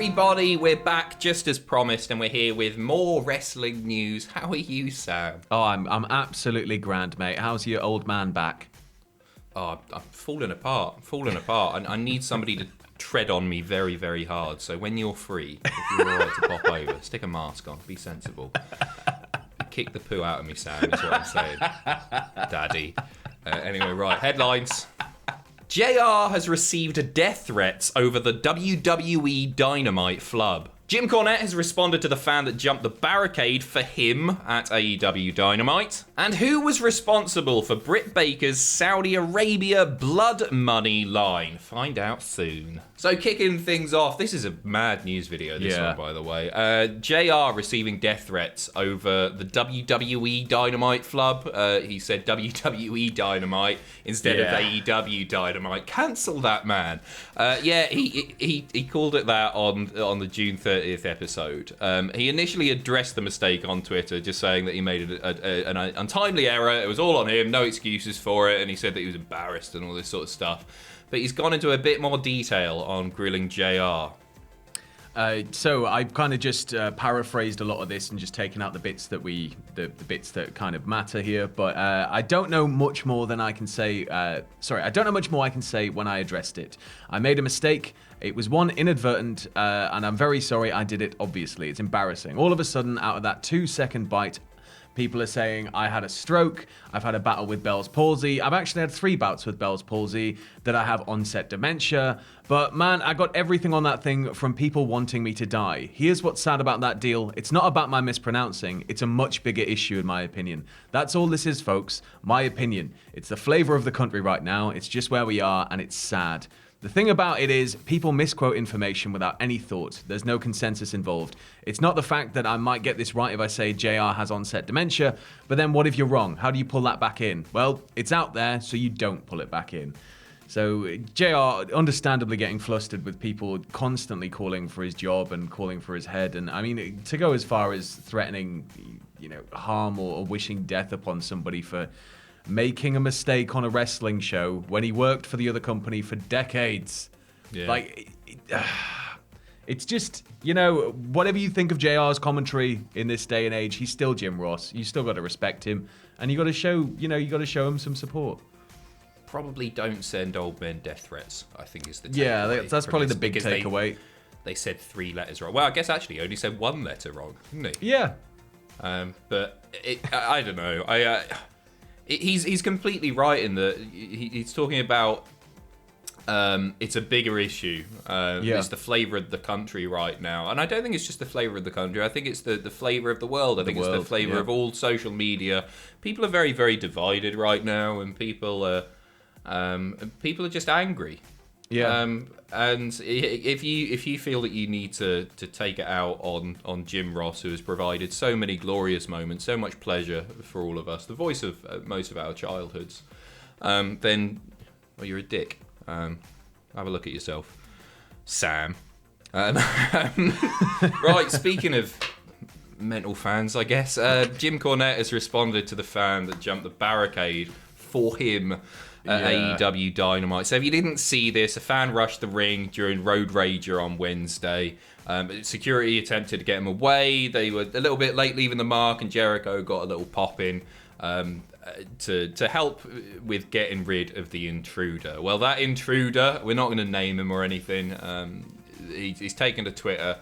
everybody, we're back just as promised, and we're here with more wrestling news. How are you, Sam? Oh, I'm absolutely grand, mate. How's your old man back? Oh, I'm falling apart. I need somebody to tread on me very, very hard. So when you're free, if you're all right to pop over, stick a mask on, be sensible. Kick the poo out of me, Sam, is what I'm saying. Daddy. Anyway, right, headlines. JR has received death threats over the WWE Dynamite flub. Jim Cornette has responded to the fan that jumped the barricade for him at AEW Dynamite. And who was responsible for Britt Baker's Saudi Arabia blood money line? Find out soon. So kicking things off, this is a mad news video, this one, by the way. JR receiving death threats over the WWE Dynamite flub. He said WWE Dynamite instead of AEW Dynamite. Cancel that, man. He called it that on the June 30th episode. He initially addressed the mistake on Twitter, just saying that he made an untimely error. It was all on him, no excuses for it, and he said that he was embarrassed and all this sort of stuff. But he's gone into a bit more detail on grilling JR. So I've kind of just paraphrased a lot of this and just taken out the bits that the bits that kind of matter here. But I don't know much more than I can say. I don't know much more I can say when I addressed it. I made a mistake. It was one inadvertent, and I'm very sorry I did it, obviously. It's embarrassing. All of a sudden, out of that 2-second bite, people are saying I had a stroke, I've had a battle with Bell's palsy, I've actually had 3 bouts with Bell's palsy, that I have onset dementia, but man, I got everything on that thing from people wanting me to die. Here's what's sad about that deal. It's not about my mispronouncing, it's a much bigger issue in my opinion. That's all this is, folks, my opinion. It's the flavor of the country right now, it's just where we are, and it's sad. The thing about it is, people misquote information without any thought. There's no consensus involved. It's not the fact that I might get this right if I say JR has onset dementia, but then what if you're wrong? How do you pull that back in? Well, it's out there, so you don't pull it back in. So JR understandably getting flustered with people constantly calling for his job and calling for his head. And I mean, to go as far as threatening, harm or wishing death upon somebody for making a mistake on a wrestling show when he worked for the other company for decades. Yeah. It's just, whatever you think of JR's commentary in this day and age, he's still Jim Ross. You still got to respect him, and you got to show him some support. Probably don't send old men death threats, I think is the takeaway. Yeah, that's probably the big takeaway. They said 3 letters wrong. Well, I guess actually he only said 1 letter wrong, didn't he? Yeah. But I don't know. He's completely right in that he's talking about it's a bigger issue. It's the flavour of the country right now. And I don't think it's just the flavour of the country. I think it's the flavour of the world. I think it's the flavour of all social media. People are very, very divided right now, and people are just angry. Yeah. And if you feel that you need to take it out on Jim Ross, who has provided so many glorious moments, so much pleasure for all of us, the voice of most of our childhoods, then you're a dick. Have a look at yourself, Sam. Right, speaking of mental fans, I guess, Jim Cornette has responded to the fan that jumped the barricade for him at AEW Dynamite. So if you didn't see this, a fan rushed the ring during Road Rager on Wednesday. Security attempted to get him away. They were a little bit late leaving the mark, and Jericho got a little pop in to help with getting rid of the intruder. Well, that intruder, we're not going to name him or anything. He's taken to Twitter,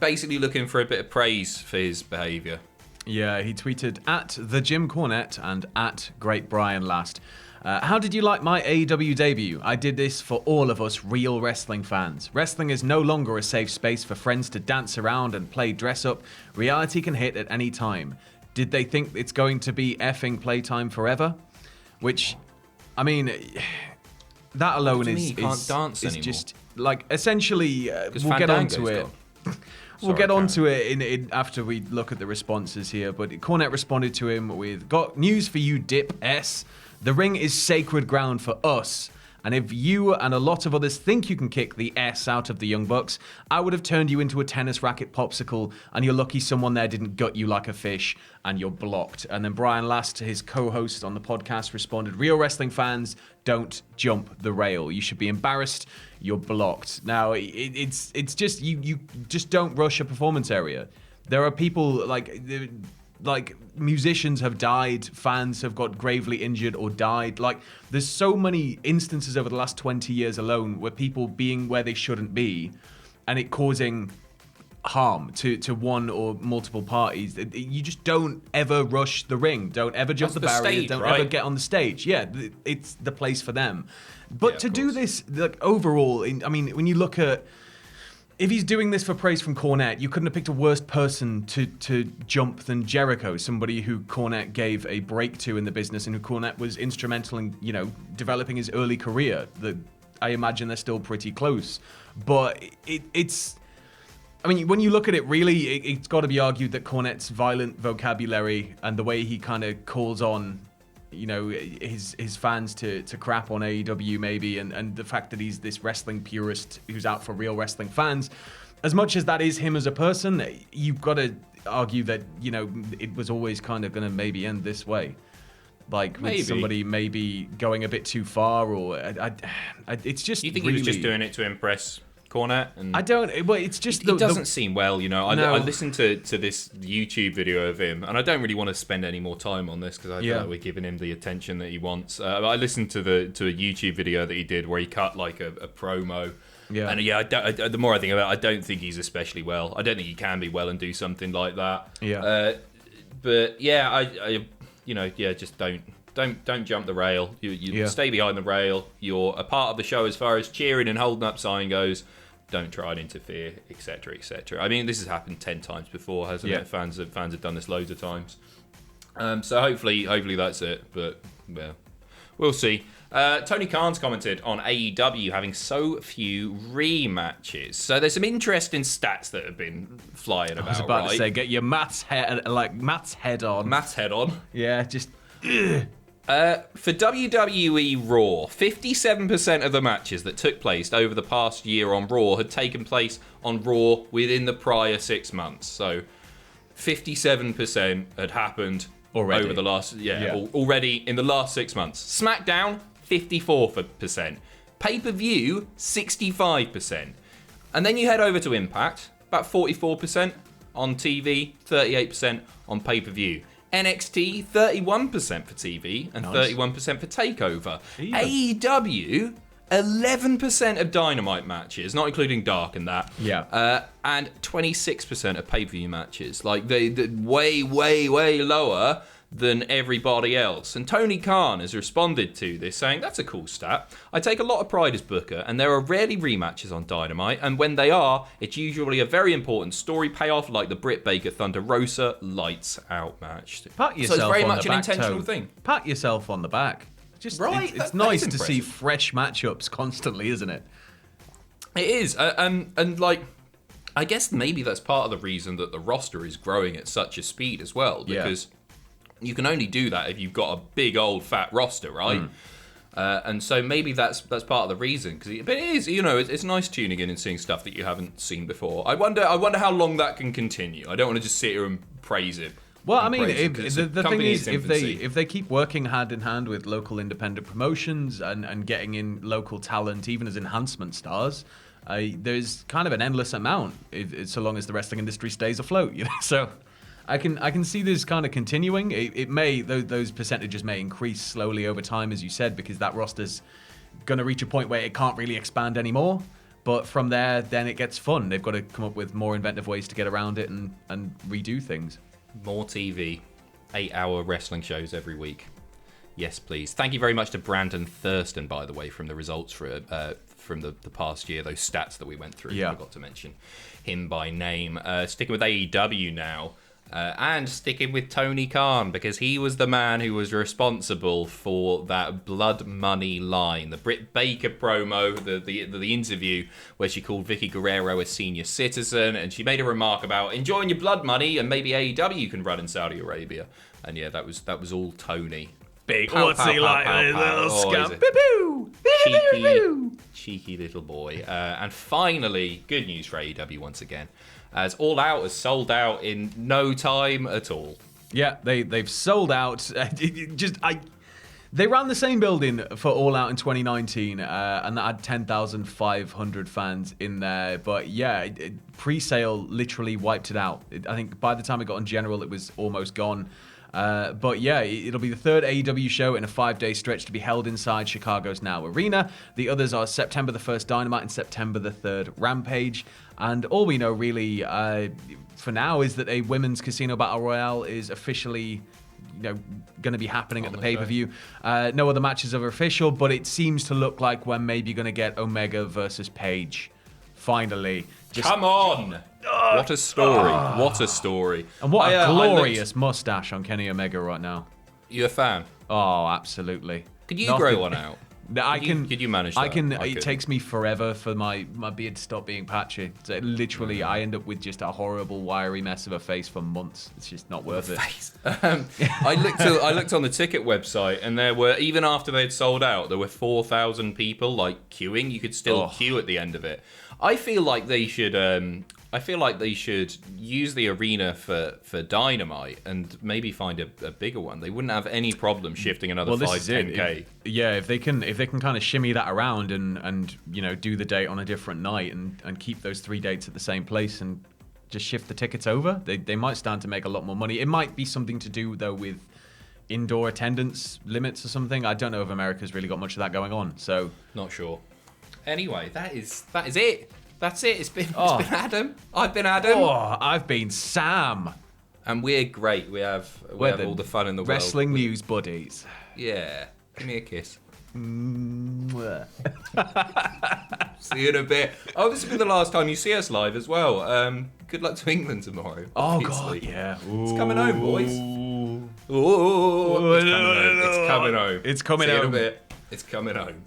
basically looking for a bit of praise for his behaviour. Yeah, he tweeted at the Jim Cornette and at Great Brian Last. How did you like my AEW debut? I did this for all of us real wrestling fans. Wrestling is no longer a safe space for friends to dance around and play dress up. Reality can hit at any time. Did they think it's going to be effing playtime forever? Which, I mean, that alone is just like essentially we'll get onto it. We'll get onto it after we look at the responses here. But Cornette responded to him with, "Got news for you, Dip S. The ring is sacred ground for us. And if you and a lot of others think you can kick the S out of the Young Bucks, I would have turned you into a tennis racket popsicle, and you're lucky someone there didn't gut you like a fish, and you're blocked. And then Brian Last, his co-host on the podcast, responded, real wrestling fans don't jump the rail. You should be embarrassed. You're blocked. Now, it's just, you just don't rush a performance area. There are people like musicians have died, fans have got gravely injured or died. Like, there's so many instances over the last 20 years alone where people being where they shouldn't be and it causing harm to one or multiple parties. You just don't ever rush the ring. Don't ever jump the barrier. Stage, don't right? ever get on the stage. Yeah, it's the place for them. But Yeah, to do this, like, overall, I mean, when you look at, if he's doing this for praise from Cornette, you couldn't have picked a worse person to jump than Jericho, somebody who Cornette gave a break to in the business and who Cornette was instrumental in, developing his early career. I imagine they're still pretty close. But it's... I mean, when you look at it, really, it's got to be argued that Cornette's violent vocabulary and the way he kind of calls on, his fans to crap on AEW maybe, and the fact that he's this wrestling purist who's out for real wrestling fans, as much as that is him as a person, you've got to argue that, it was always kind of going to maybe end this way. Like, with somebody maybe going a bit too far, or it's just. Do you think really, he was just doing it to impress Cornette? And I don't. Well, it's just it doesn't seem well. No. I listened to this YouTube video of him, and I don't really want to spend any more time on this because I feel like we're giving him the attention that he wants. I listened to a YouTube video that he did where he cut like a promo. Yeah. And the more I think about it, I don't think he's especially well. I don't think he can be well and do something like that. Yeah. But yeah, just don't jump the rail. You stay behind the rail. You're a part of the show as far as cheering and holding up sign goes. Don't try and interfere, etc., etc. I mean, this has happened 10 times before, hasn't it? Fans have done this loads of times. So hopefully that's it. But well, we'll see. Tony Khan's commented on AEW having so few rematches. So there's some interesting stats that have been flying about. I was about to say, get your Matt's head on. Matt's head on. Yeah, just. For WWE Raw, 57% of the matches that took place over the past year on Raw had taken place on Raw within the prior 6 months. So 57% had happened already over the last already in the last 6 months. SmackDown, 54%. Pay-per-view, 65%. And then you head over to Impact, about 44% on TV, 38% on pay-per-view. NXT, 31% for TV and 31% for TakeOver. AEW, 11% of Dynamite matches, not including Dark and that. Yeah. And 26% of pay-per-view matches. Like, they way, way, way lower than everybody else. And Tony Khan has responded to this, saying, that's a cool stat. I take a lot of pride as booker, and there are rarely rematches on Dynamite, and when they are, it's usually a very important story payoff, like the Britt Baker Thunder Rosa lights out match. Pat yourself so it's very on much the an back, intentional Tone. thing. Pat yourself on the back. Just right, it's nice to see fresh matchups constantly, isn't it? It is, and like, I guess maybe that's part of the reason that the roster is growing at such a speed as well, because you can only do that if you've got a big old fat roster, right? And so maybe that's part of the reason. But it is, it's nice tuning in and seeing stuff that you haven't seen before. I wonder how long that can continue. I don't want to just sit here and praise it. Well, I mean, the thing is, if they keep working hand in hand with local independent promotions and getting in local talent, even as enhancement stars, there's kind of an endless amount, so long as the wrestling industry stays afloat. So I can see this kind of continuing. It may, those percentages may increase slowly over time, as you said, because that roster's going to reach a point where it can't really expand anymore. But from there, then it gets fun. They've got to come up with more inventive ways to get around it and redo things. More TV, 8-hour wrestling shows every week. Yes, please. Thank you very much to Brandon Thurston, by the way, from the results from the past year, those stats that we went through. I forgot to mention him by name. Sticking with AEW now, and sticking with Tony Khan, because he was the man who was responsible for that blood money line, the Britt Baker promo, the interview where she called Vicky Guerrero a senior citizen, and she made a remark about enjoying your blood money and maybe AEW can run in Saudi Arabia. And yeah, that was all Tony. Big, what's he like? Little scum. cheeky little boy. And finally, good news for AEW once again, as All Out has sold out in no time at all. Yeah, they've sold out. They ran the same building for All Out in 2019, and that had 10,500 fans in there. But yeah, pre-sale literally wiped it out. I think by the time it got on General, it was almost gone. But yeah, it'll be the third AEW show in a 5-day stretch to be held inside Chicago's Now Arena. The others are September the 1st Dynamite and September the 3rd Rampage. And all we know really for now is that a women's casino battle royale is officially going to be happening at the pay-per-view. No other matches are official, but it seems to look like we're maybe going to get Omega versus Paige. Finally. Come on! What a story. What a story. And what a glorious mustache on Kenny Omega right now. You a fan? Oh, absolutely. Could you grow one out? Could you manage that? I can. It takes me forever for my beard to stop being patchy. So literally, I end up with just a horrible, wiry mess of a face for months. It's just not worth it. I looked on the ticket website, and there were, even after they'd sold out, there were 4,000 people queuing. You could still queue at the end of it. I feel like they should. I feel like they should use the arena for Dynamite and maybe find a bigger one. They wouldn't have any problem shifting another 10K. Yeah, if they can kind of shimmy that around and do the date on a different night and keep those 3 dates at the same place and just shift the tickets over, they might stand to make a lot more money. It might be something to do though with indoor attendance limits or something. I don't know if America's really got much of that going on. So not sure. Anyway, that is it. That's it. It's been Adam. I've been Adam. I've been Sam. And we're great. We have all the fun in the wrestling world. News buddies. Yeah. Give me a kiss. Mwah. See you in a bit. Oh, this will be the last time you see us live as well. Good luck to England tomorrow. Obviously. God, yeah. It's coming home, boys. Ooh, it's coming home. It's coming See home. you in a bit. It's coming home.